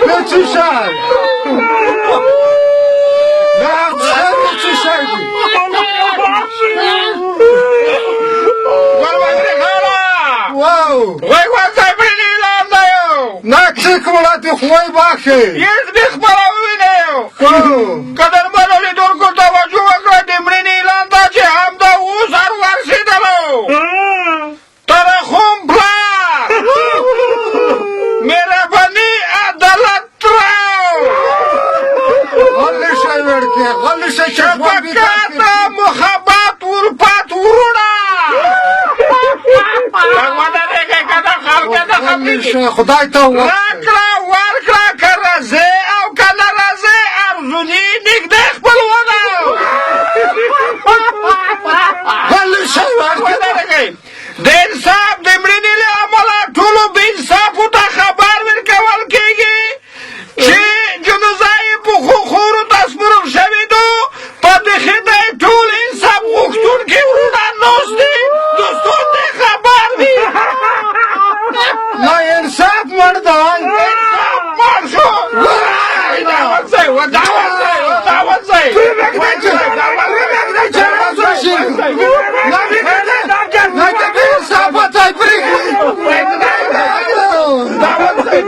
چی شد؟ نه چی شد؟ واو وای وای بری لاندایو نه چی کولتی خوی باشه یز بخبره وینیو واو قدر منو لیدون کو توجه وکړه د مړینې اعلان ته چې همدا اوس هر ورسېدلو ترخم پلار مهرباني عدالت راو غلی شای ورکه غلی شای چشمان شفقت محبت الفت ورونه ونه دیگه که د خلق د غلی خبرې شای خدای ته وقت راکړه ورکړه که راځې او که نه راځې ارزوني نږدې خپلونه غلی شای ورکه د انصاف د مړینې له امله ټولو بې انصافو ته خبر ورکول کېږي چې جنازه یې په خورو تسپرل شوې ده په دښې ته یې ټول انصاف غوښتونکي وروڼه ناست دي دوستان دې خبر وي نا انصاف مردان انصاف مړ شو دعوت ځای و دعوت ځای و دعوت ځای نه که بی انصافت های پریگی دعوت ځای